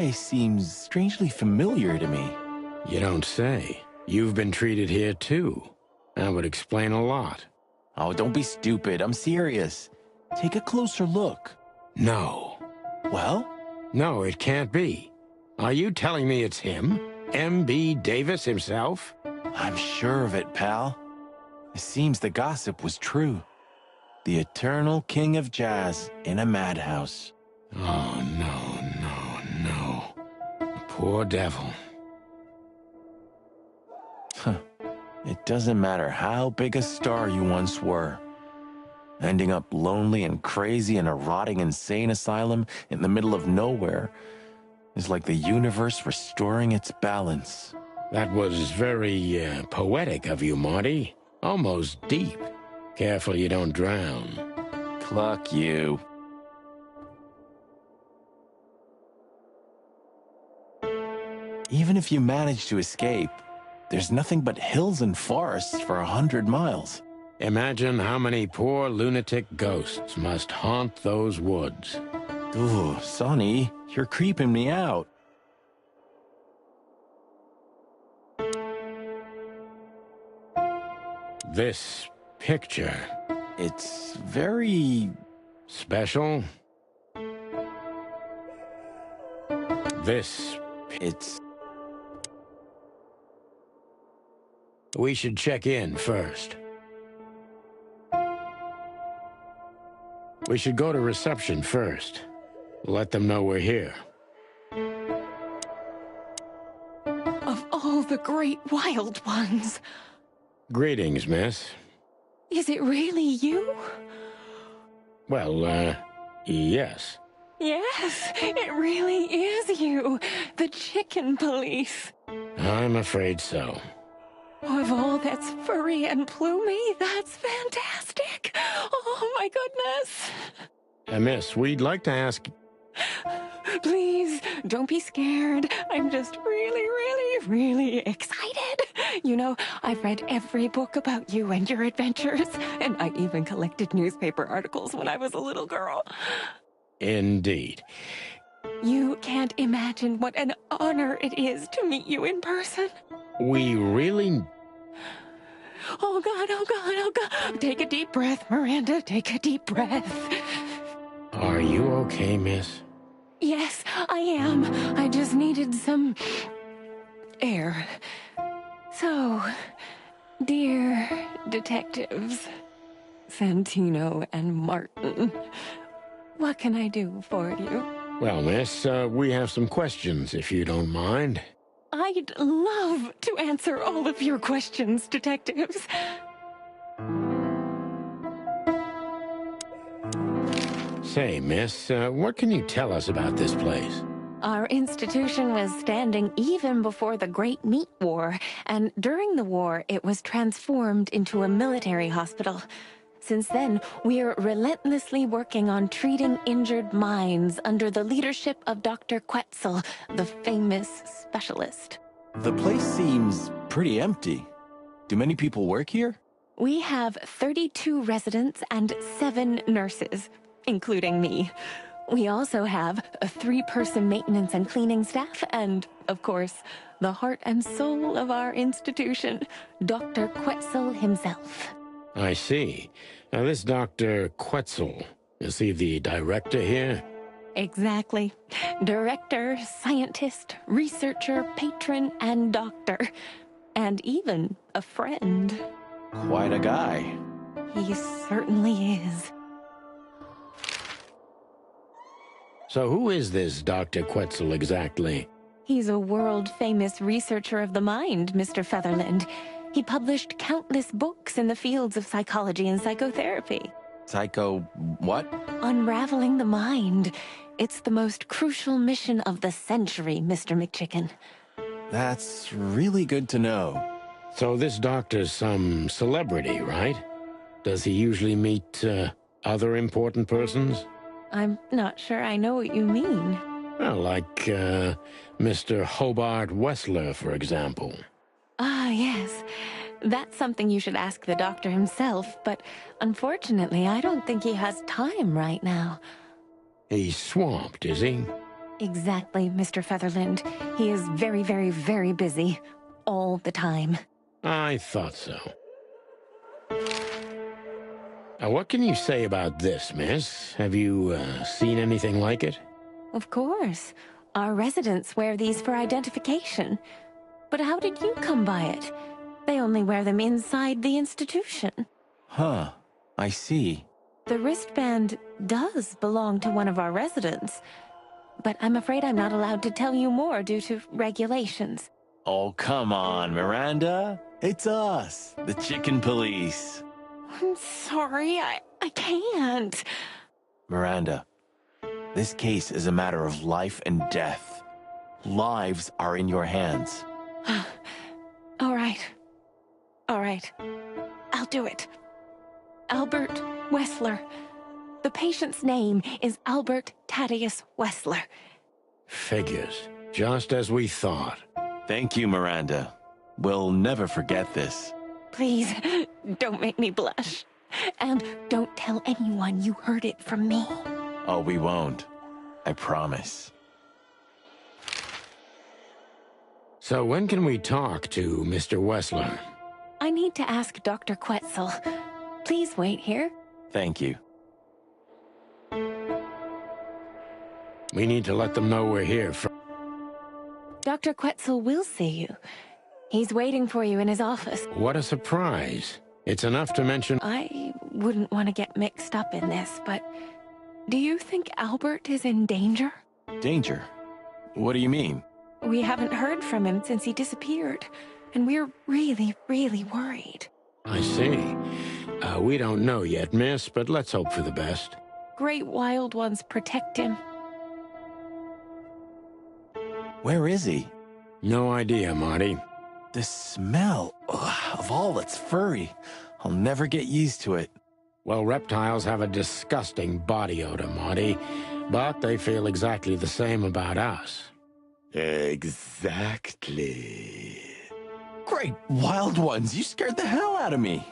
It seems strangely familiar to me. You don't say. You've been treated here too. That would explain a lot. Oh, don't be stupid. I'm serious. Take a closer look. No. Well? No, it can't be. Are you telling me it's him? M.B. Davis himself? I'm sure of it, pal. It seems the gossip was true. The eternal king of jazz in a madhouse. Oh, no. The poor devil. It doesn't matter how big a star you once were. Ending up lonely and crazy in a rotting insane asylum in the middle of nowhere is like the universe restoring its balance. That was very poetic of you, Marty. Almost deep. Careful you don't drown. Cluck you. Even if you manage to escape, there's nothing but hills and forests for 100 miles. Imagine how many poor lunatic ghosts must haunt those woods. Ooh, Sonny, you're creeping me out. This picture. It's very... special? It's... We should check in first. We should go to reception first. Let them know we're here. Of all the great wild ones. Greetings, miss. Is it really you? Well, yes. Yes, it really is you. The chicken police. I'm afraid so. Of all that's furry and plumey, that's fantastic. Oh, my goodness. Miss, we'd like to ask... Please, don't be scared. I'm just really excited. You know, I've read every book about you and your adventures, and I even collected newspaper articles when I was a little girl. Indeed. You can't imagine what an honor it is to meet you in person. We really... Oh, God. Take a deep breath, Miranda. Take a deep breath. Are you okay, miss? Yes, I am. I just needed some... air. So, dear detectives, Santino and Martin, what can I do for you? Well, miss, we have some questions, if you don't mind. I'd love to answer all of your questions, detectives. Say, miss, what can you tell us about this place? Our institution was standing even before the Great Meat War, and during the war, it was transformed into a military hospital. Since then, we're relentlessly working on treating injured minds under the leadership of Dr. Quetzal, the famous specialist. The place seems pretty empty. Do many people work here? We have 32 residents and 7 nurses, including me. We also have a 3-person maintenance and cleaning staff, and, of course, the heart and soul of our institution, Dr. Quetzal himself. I see. Now, this Dr. Quetzal, is he the director here? Exactly. Director, scientist, researcher, patron, and doctor. And even a friend. Quite a guy. He certainly is. So who is this Dr. Quetzal exactly? He's a world-famous researcher of the mind, Mr. Featherland. He published countless books in the fields of psychology and psychotherapy. Psycho... what? Unraveling the mind. It's the most crucial mission of the century, Mr. McChicken. That's really good to know. So this doctor's some celebrity, right? Does he usually meet, other important persons? I'm not sure I know what you mean. Well, like, Mr. Hobart Wessler, for example. Ah, yes. That's something you should ask the doctor himself, but unfortunately, I don't think he has time right now. He's swamped, is he? Exactly, Mr. Featherland. He is very, very, very busy. All the time. I thought so. What can you say about this, miss? Have you seen anything like it? Of course. Our residents wear these for identification. But how did you come by it? They only wear them inside the institution. Huh, I see. The wristband does belong to one of our residents. But I'm afraid I'm not allowed to tell you more due to regulations. Oh, come on, Miranda. It's us, the Chicken Police. I'm sorry, I can't. Miranda, this case is a matter of life and death. Lives are in your hands. All right. All right. I'll do it. Albert Wessler. The patient's name is Albert Thaddeus Wessler. Figures. Just as we thought. Thank you, Miranda. We'll never forget this. Please, don't make me blush. And don't tell anyone you heard it from me. Oh, we won't. I promise. So when can we talk to Mr. Wessler? I need to ask Dr. Quetzal. Please wait here. Thank you. We need to let them know we're here. Dr. Quetzal will see you. He's waiting for you in his office. What a surprise. It's enough to mention... I wouldn't want to get mixed up in this, but do you think Albert is in danger? Danger? What do you mean? We haven't heard from him since he disappeared, and we're really, really worried. I see. We don't know yet, miss, but let's hope for the best. Great Wild Ones protect him. Where is he? No idea, Marty. The smell of all that's furry. I'll never get used to it. Well, reptiles have a disgusting body odor, Marty, but they feel exactly the same about us. Exactly. Great Wild Ones, you scared the hell out of me.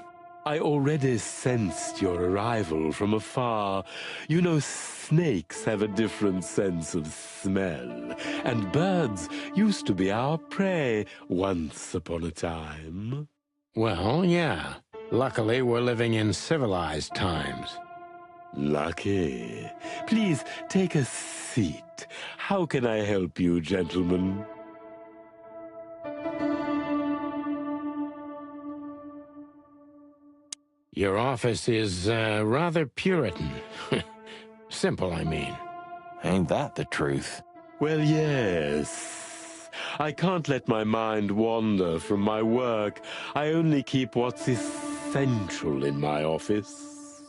I already sensed your arrival from afar. You know, snakes have a different sense of smell, and birds used to be our prey once upon a time. Well, yeah. Luckily, we're living in civilized times. Lucky. Please take a seat. How can I help you, gentlemen? Your office is rather Puritan. Simple, I mean. Ain't that the truth? Well, yes. I can't let my mind wander from my work. I only keep what's essential in my office.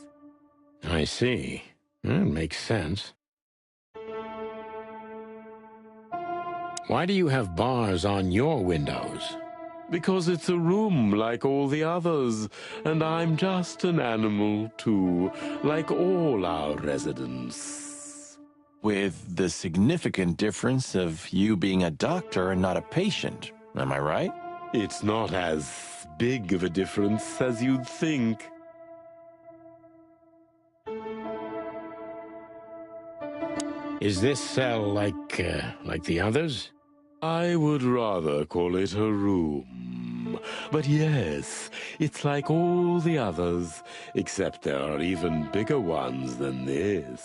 I see. That makes sense. Why do you have bars on your windows? Because it's a room like all the others, and I'm just an animal, too, like all our residents. With the significant difference of you being a doctor and not a patient, am I right? It's not as big of a difference as you'd think. Is this cell like the others? I would rather call it a room. But yes, it's like all the others, except there are even bigger ones than this.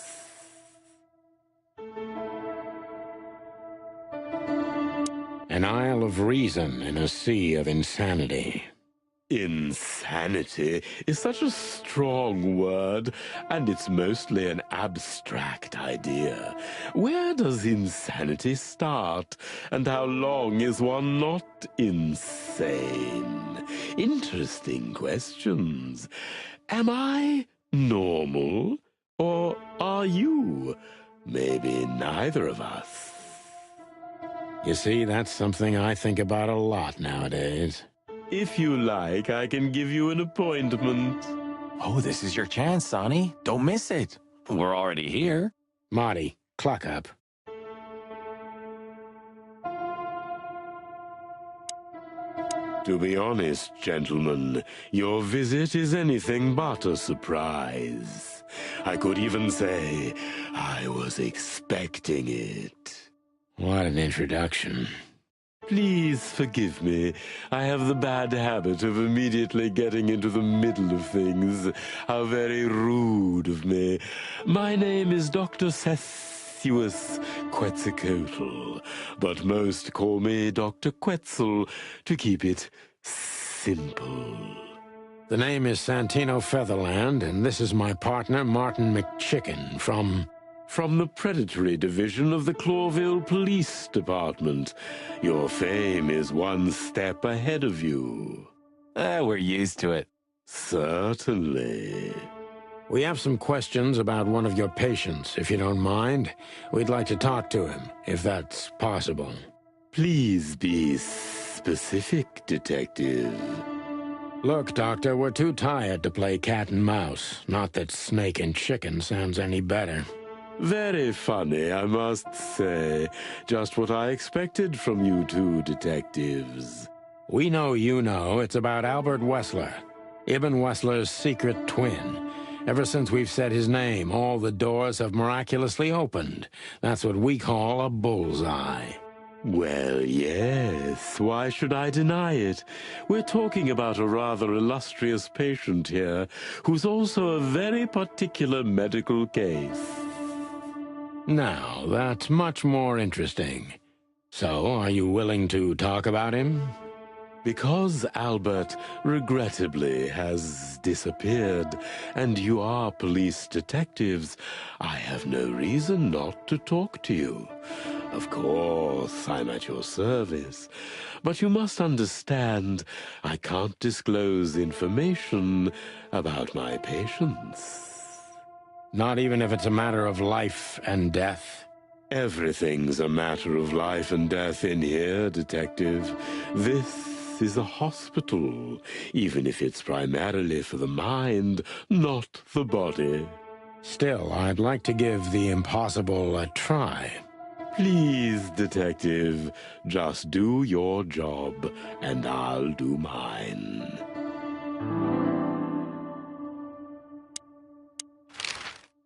An isle of reason in a sea of insanity. Insanity is such a strong word, and it's mostly an abstract idea. Where does insanity start, and how long is one not insane? Interesting questions. Am I normal, or are you? Maybe neither of us. You see, that's something I think about a lot nowadays. If you like, I can give you an appointment. Oh, this is your chance, Sonny. Don't miss it. We're already here. Marty, clock up. To be honest, gentlemen, your visit is anything but a surprise. I could even say I was expecting it. What an introduction. Please forgive me. I have the bad habit of immediately getting into the middle of things. How very rude of me. My name is Dr. Sessuus Quetzalcoatl, but most call me Dr. Quetzal to keep it simple. The name is Santino Featherland, and this is my partner, Martin McChicken, from the Predatory Division of the Clawville Police Department. Your fame is one step ahead of you. We're used to it. Certainly. We have some questions about one of your patients, if you don't mind. We'd like to talk to him, if that's possible. Please be specific, Detective. Look, Doctor, we're too tired to play cat and mouse. Not that snake and chicken sounds any better. Very funny, I must say. Just what I expected from you two detectives. We know you know it's about Albert Wessler, Ibn Wessler's secret twin. Ever since we've said his name, all the doors have miraculously opened. That's what we call a bullseye. Well, yes. Why should I deny it? We're talking about a rather illustrious patient here, who's also a very particular medical case. Now, that's much more interesting. So, are you willing to talk about him? Because Albert, regrettably, has disappeared, and you are police detectives, I have no reason not to talk to you. Of course, I'm at your service, but you must understand, I can't disclose information about my patients. Not even if it's a matter of life and death? Everything's a matter of life and death in here, Detective. This is a hospital, even if it's primarily for the mind, not the body. Still, I'd like to give the impossible a try. Please, Detective, just do your job, and I'll do mine.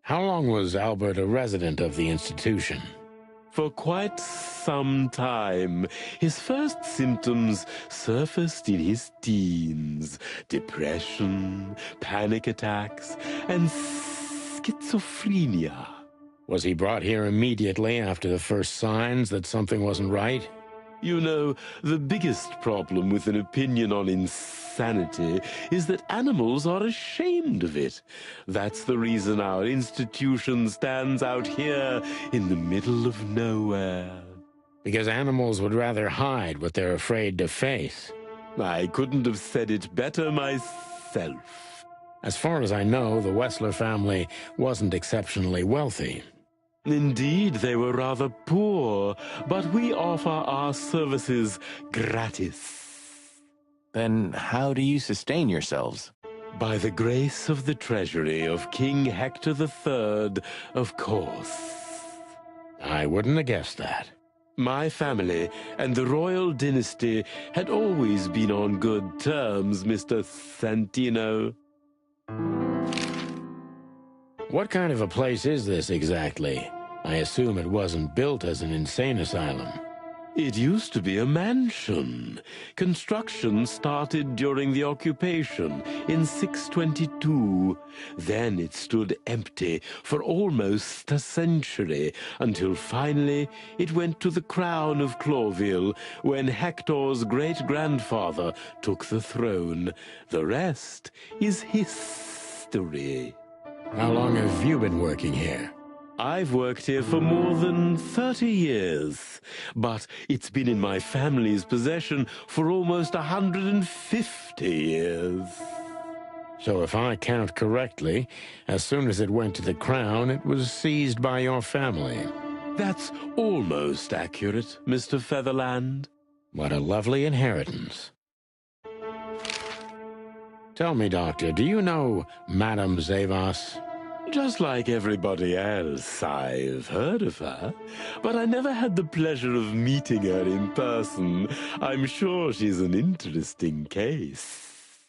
How long was Albert a resident of the institution? For quite some time. His first symptoms surfaced in his teens. Depression, panic attacks, and schizophrenia. Was he brought here immediately after the first signs that something wasn't right? You know, the biggest problem with an opinion on insanity is that animals are ashamed of it. That's the reason our institution stands out here in the middle of nowhere. Because animals would rather hide what they're afraid to face. I couldn't have said it better myself. As far as I know, the Wessler family wasn't exceptionally wealthy. Indeed, they were rather poor, but we offer our services gratis. Then how do you sustain yourselves? By the grace of the treasury of King Hector III, of course. I wouldn't have guessed that. My family and the royal dynasty had always been on good terms, Mr. Santino. What kind of a place is this exactly? I assume it wasn't built as an insane asylum. It used to be a mansion. Construction started during the occupation in 622. Then it stood empty for almost a century, until finally it went to the crown of Clawville when Hector's great-grandfather took the throne. The rest is history. How long have you been working here? I've worked here for more than 30 years, but it's been in my family's possession for almost 150 years. So if I count correctly, as soon as it went to the crown, it was seized by your family. That's almost accurate, Mr. Featherland. What a lovely inheritance. Tell me, Doctor, do you know Madame Zavas? Just like everybody else, I've heard of her, but I never had the pleasure of meeting her in person. I'm sure she's an interesting case.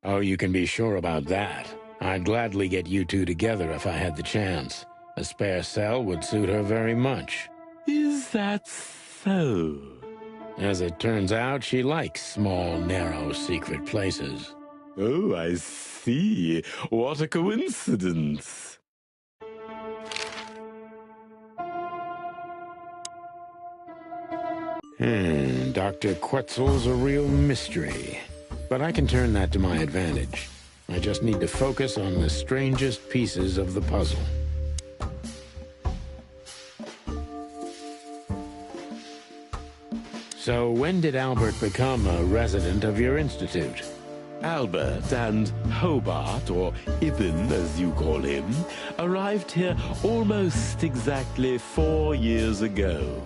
Oh, you can be sure about that. I'd gladly get you two together if I had the chance. A spare cell would suit her very much. Is that so? As it turns out, she likes small, narrow, secret places. Oh, I see. What a coincidence. Dr. Quetzal's a real mystery. But I can turn that to my advantage. I just need to focus on the strangest pieces of the puzzle. So when did Albert become a resident of your institute? Albert and Hobart, or Ibn as you call him, arrived here almost exactly 4 years ago.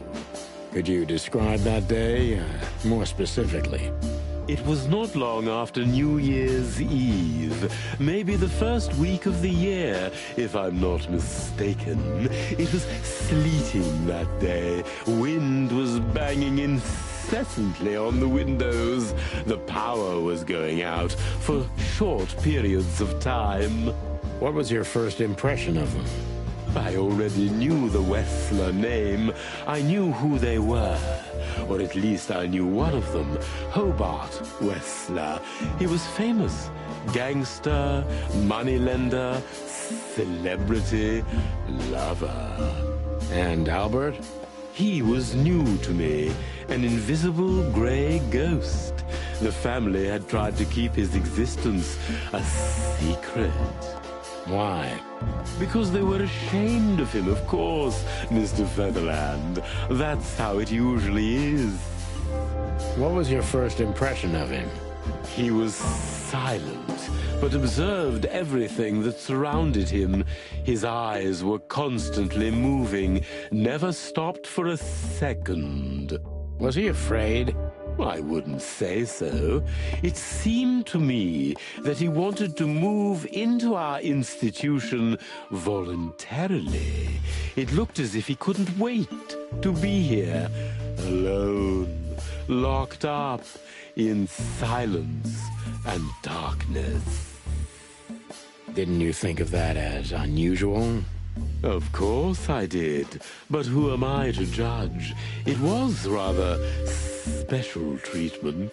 Could you describe that day more specifically? It was not long after New Year's Eve, maybe the first week of the year, if I'm not mistaken. It was sleeting that day. Wind was banging incessantly on the windows. The power was going out for short periods of time. What was your first impression of them? I already knew the Wessler name. I knew who they were. Or at least I knew one of them, Hobart Wessler. He was famous. Gangster, moneylender, celebrity, lover. And Albert? He was new to me, an invisible gray ghost. The family had tried to keep his existence a secret. Why? Because they were ashamed of him, of course, Mr. Featherland. That's how it usually is. What was your first impression of him? He was silent, but observed everything that surrounded him. His eyes were constantly moving, never stopped for a second. Was he afraid? I wouldn't say so. It seemed to me that he wanted to move into our institution voluntarily. It looked as if he couldn't wait to be here, alone, locked up in silence and darkness. Didn't you think of that as unusual? Of course I did, but who am I to judge? It was rather special treatment.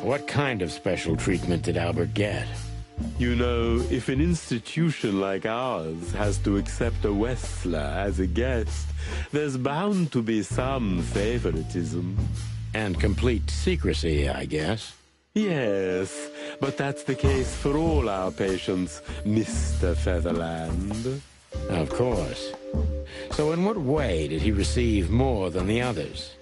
What kind of special treatment did Albert get? You know, if an institution like ours has to accept a Wessler as a guest, there's bound to be some favoritism. And complete secrecy, I guess. Yes, but that's the case for all our patients, Mr. Featherland. Of course. So in what way did he receive more than the others?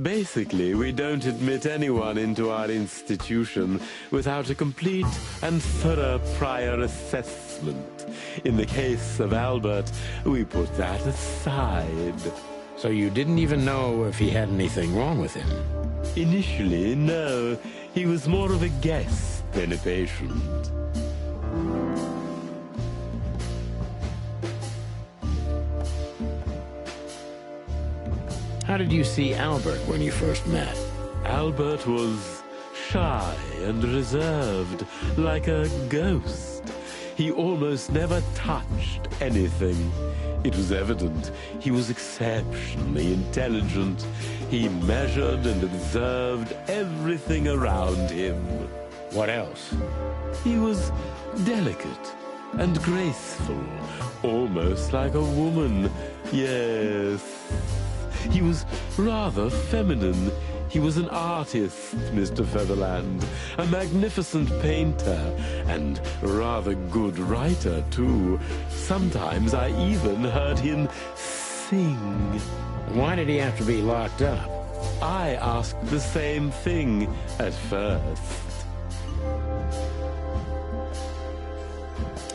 Basically, we don't admit anyone into our institution without a complete and thorough prior assessment. In the case of Albert, we put that aside. So you didn't even know if he had anything wrong with him? Initially, no. He was more of a guest than a patient. How did you see Albert when you first met? Albert was shy and reserved, like a ghost. He almost never touched anything. It was evident he was exceptionally intelligent. He measured and observed everything around him. What else? He was delicate and graceful, almost like a woman. Yes. He was rather feminine. He was an artist, Mr. Featherland, a magnificent painter, and rather good writer, too. Sometimes I even heard him sing. Why did he have to be locked up? I asked the same thing at first.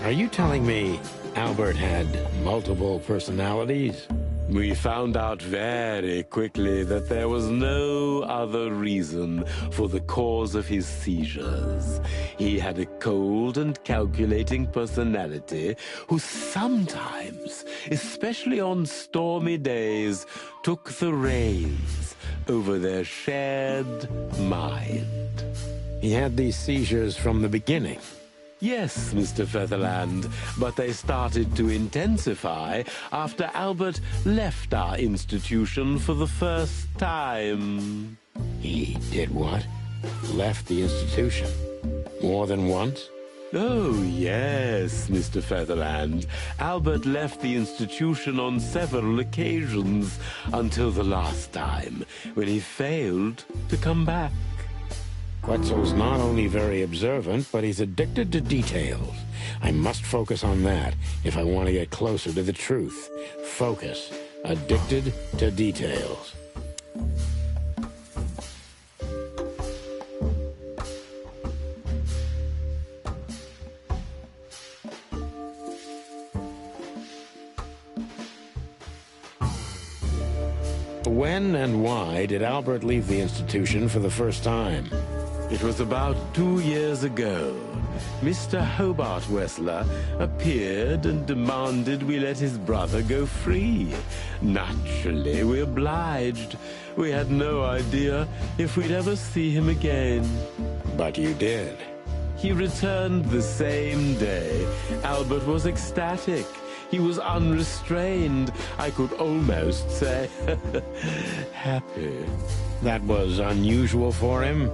Are you telling me Albert had multiple personalities? We found out very quickly that there was no other reason for the cause of his seizures. He had a cold and calculating personality who sometimes, especially on stormy days, took the reins over their shared mind. He had these seizures from the beginning. Yes, Mr. Featherland, but they started to intensify after Albert left our institution for the first time. He did what? Left the institution? More than once? Oh, yes, Mr. Featherland. Albert left the institution on several occasions until the last time, when he failed to come back. Quetzal's not only very observant, but he's addicted to details. I must focus on that if I want to get closer to the truth. Focus. Addicted to details. When and why did Albert leave the institution for the first time? It was about 2 years ago. Mr. Hobart Wessler appeared and demanded we let his brother go free. Naturally, we obliged. We had no idea if we'd ever see him again. But you did. He returned the same day. Albert was ecstatic. He was unrestrained. I could almost say happy. That was unusual for him?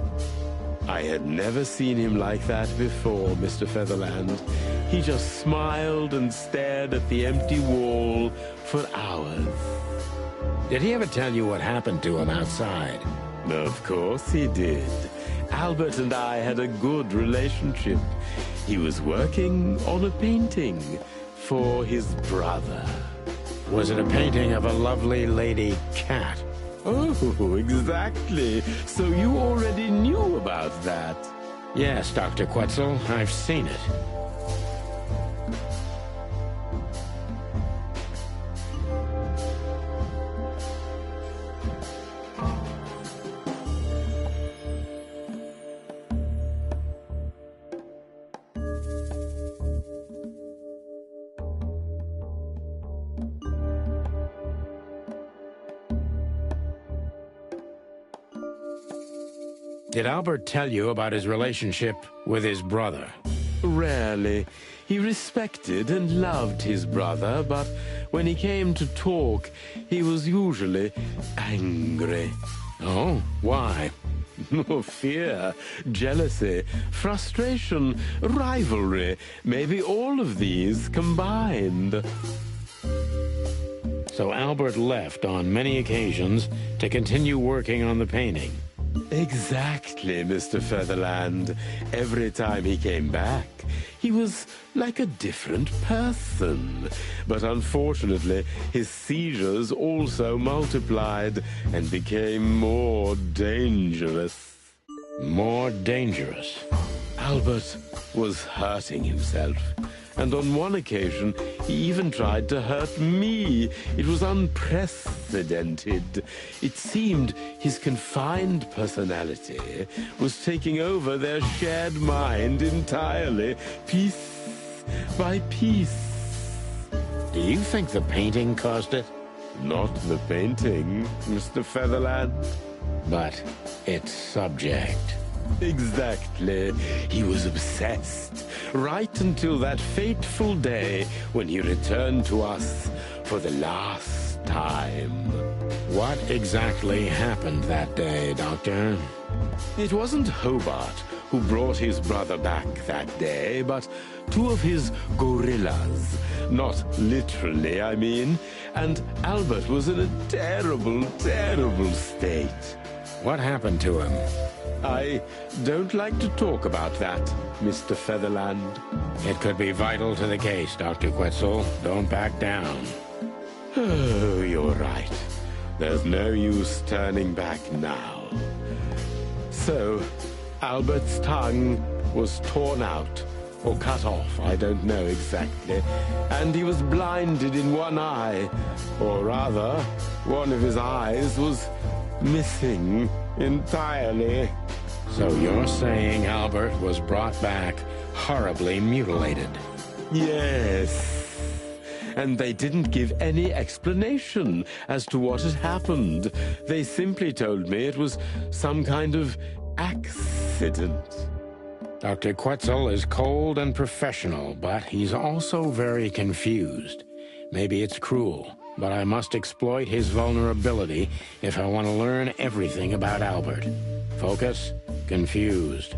I had never seen him like that before, Mr. Featherland. He just smiled and stared at the empty wall for hours. Did he ever tell you what happened to him outside? Of course he did. Albert and I had a good relationship. He was working on a painting for his brother. Was it a painting of a lovely lady cat? Oh, exactly. So you already knew about that? Yes, Dr. Quetzal, I've seen it. Did Albert tell you about his relationship with his brother? Rarely. He respected and loved his brother, but when he came to talk, he was usually angry. Oh, why? No fear, jealousy, frustration, rivalry, maybe all of these combined. So Albert left on many occasions to continue working on the painting. Exactly, Mr. Featherland. Every time he came back, he was like a different person. But unfortunately, his seizures also multiplied and became more dangerous. More dangerous? Albert was hurting himself. And on one occasion, he even tried to hurt me. It was unprecedented. It seemed his confined personality was taking over their shared mind entirely, piece by piece. Do you think the painting caused it? Not the painting, Mr. Featherland. But its subject. Exactly. He was obsessed, right until that fateful day when he returned to us for the last time. What exactly happened that day, Doctor? It wasn't Hobart who brought his brother back that day, but two of his gorillas. Not literally, I mean. And Albert was in a terrible, terrible state. What happened to him? I don't like to talk about that, Mr. Featherland. It could be vital to the case, Dr. Quetzal. Don't back down. Oh, you're right. There's no use turning back now. So, Albert's tongue was torn out, or cut off, I don't know exactly, and he was blinded in one eye, or rather, one of his eyes was missing entirely. So you're saying Albert was brought back horribly mutilated? Yes. And they didn't give any explanation as to what had happened. They simply told me it was some kind of accident. Dr. Quetzal is cold and professional, but he's also very confused. Maybe it's cruel, but I must exploit his vulnerability if I want to learn everything about Albert. Focus, confused.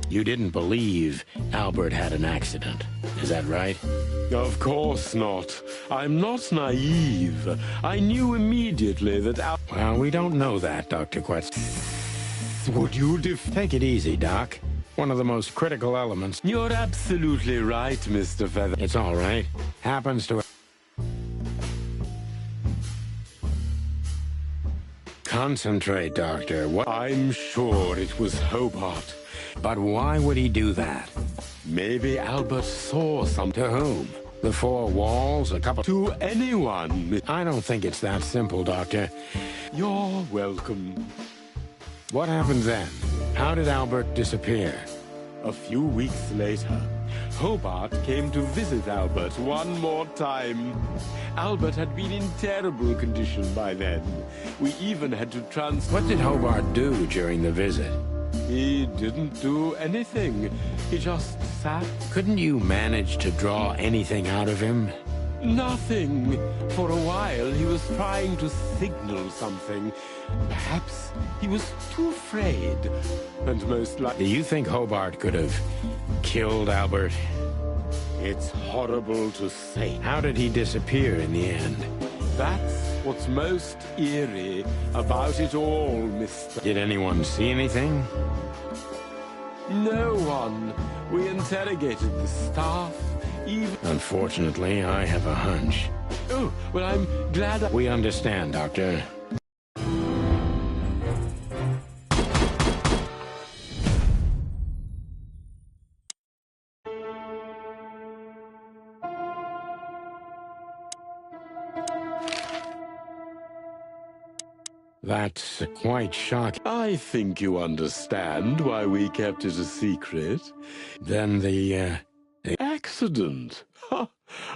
You didn't believe Albert had an accident, is that right? Of course not. I'm not naive. I knew immediately that Well, we don't know that, Dr. Quetzal. Would you Take it easy, Doc. One of the most critical elements. You're absolutely right, Mr. Feather. It's all right. Happens to... Concentrate, Doctor. What? I'm sure it was Hobart. But why would he do that? Maybe Albert saw something. To whom? The four walls? A couple... To anyone. I don't think it's that simple, Doctor. You're welcome. What happened then? How did Albert disappear? A few weeks later, Hobart came to visit Albert one more time. Albert had been in terrible condition by then. We even had to transfer... What did Hobart do during the visit? He didn't do anything. He just sat. Couldn't you manage to draw anything out of him? Nothing. For a while, he was trying to signal something. Perhaps he was too afraid. And most likely... Do you think Hobart could have killed Albert? It's horrible to say. How did he disappear in the end? That's what's most eerie about it all, Mr. Did anyone see anything? No one. We interrogated the staff, even... Unfortunately, I have a hunch. Oh, well, I'm glad We understand, Doctor. That's quite shocking. I think you understand why we kept it a secret. Then the Accident. Ha!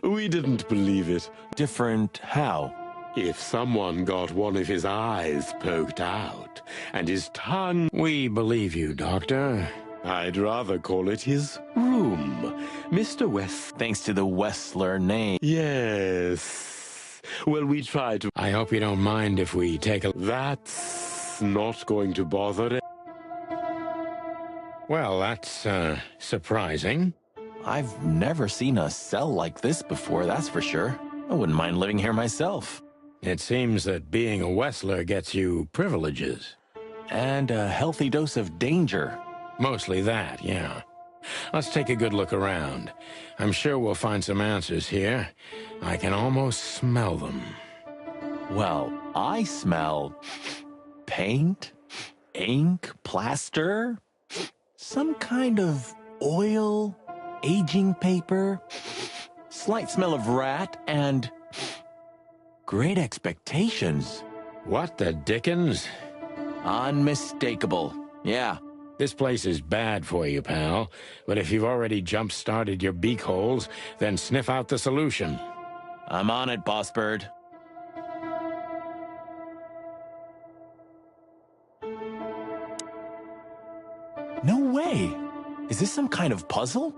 We didn't believe it. Different how? If someone got one of his eyes poked out, and his tongue... We believe you, Doctor. I'd rather call it his room. Mr. West... Thanks to the Wessler name. Yes. Well, we tried to... I hope you don't mind if we take a... That's not going to bother it. Well, that's, surprising. I've never seen a cell like this before, that's for sure. I wouldn't mind living here myself. It seems that being a Wessler gets you privileges. And a healthy dose of danger. Mostly that, yeah. Let's take a good look around. I'm sure we'll find some answers here. I can almost smell them. Well, I smell paint, ink, plaster, some kind of oil, aging paper, slight smell of rat, and great expectations. What the dickens? Unmistakable. Yeah. This place is bad for you, pal. But if you've already jump-started your beak holes, then sniff out the solution. I'm on it, Boss Bird. No way! Is this some kind of puzzle?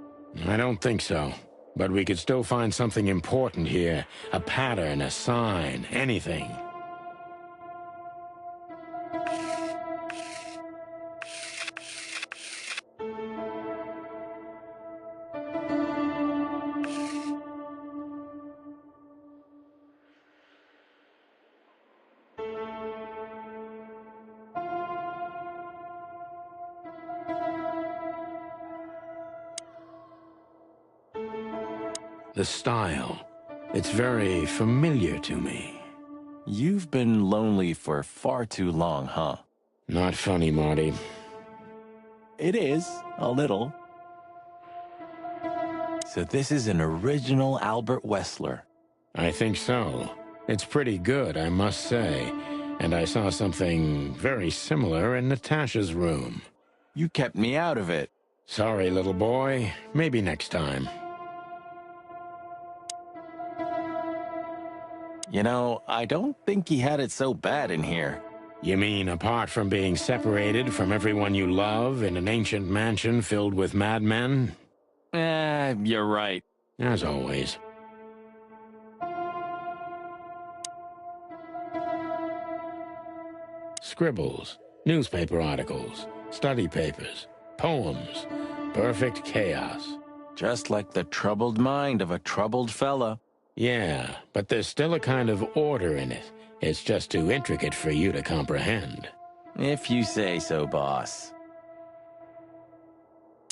I don't think so. But we could still find something important here. A pattern, a sign, anything. The style. It's very familiar to me. You've been lonely for far too long, huh? Not funny, Marty. It is, a little. So this is an original Albert Wessler. I think so. It's pretty good, I must say. And I saw something very similar in Natasha's room. You kept me out of it. Sorry, little boy. Maybe next time. You know, I don't think he had it so bad in here. You mean apart from being separated from everyone you love in an ancient mansion filled with madmen? You're right. As always. Scribbles, newspaper articles, study papers, poems, perfect chaos. Just like the troubled mind of a troubled fella. Yeah, but there's still a kind of order in it. It's just too intricate for you to comprehend. If you say so, boss.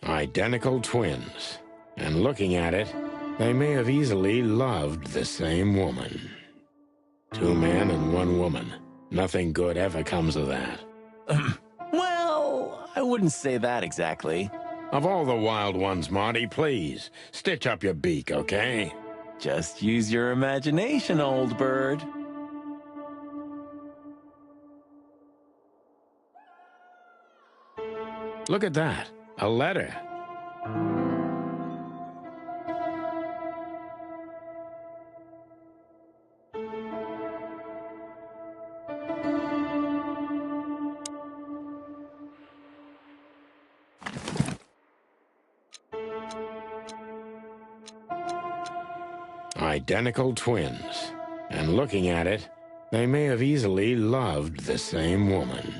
Identical twins. And looking at it, they may have easily loved the same woman. 2 men and 1 woman. Nothing good ever comes of that. Well, I wouldn't say that exactly. Of all the wild ones, Marty, please, stitch up your beak, okay? Just use your imagination, old bird. Look at that. A letter. Identical twins. And looking at it, they may have easily loved the same woman.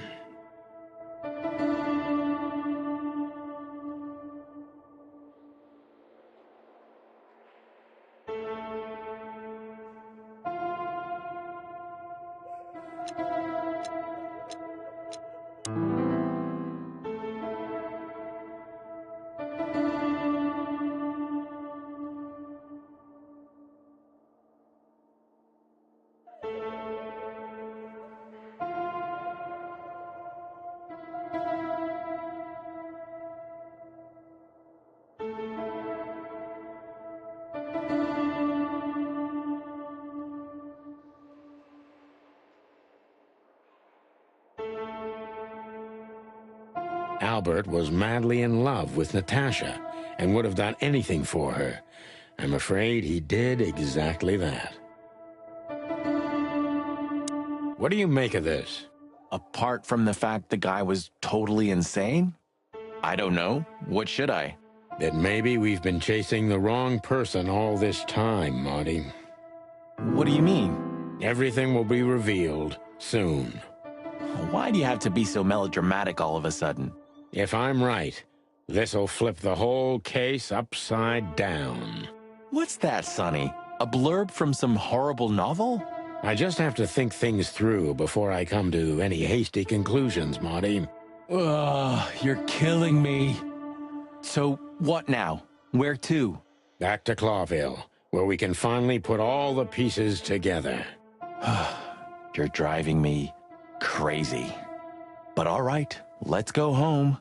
Albert was madly in love with Natasha and would have done anything for her. I'm afraid he did exactly that. What do you make of this? Apart from the fact the guy was totally insane? I don't know. What should I? That maybe we've been chasing the wrong person all this time, Marty. What do you mean? Everything will be revealed soon. Why do you have to be so melodramatic all of a sudden? If I'm right, this'll flip the whole case upside down. What's that, Sonny? A blurb from some horrible novel? I just have to think things through before I come to any hasty conclusions, Marty. Ugh, you're killing me. So, what now? Where to? Back to Clawville, where we can finally put all the pieces together. You're driving me crazy. But all right, let's go home.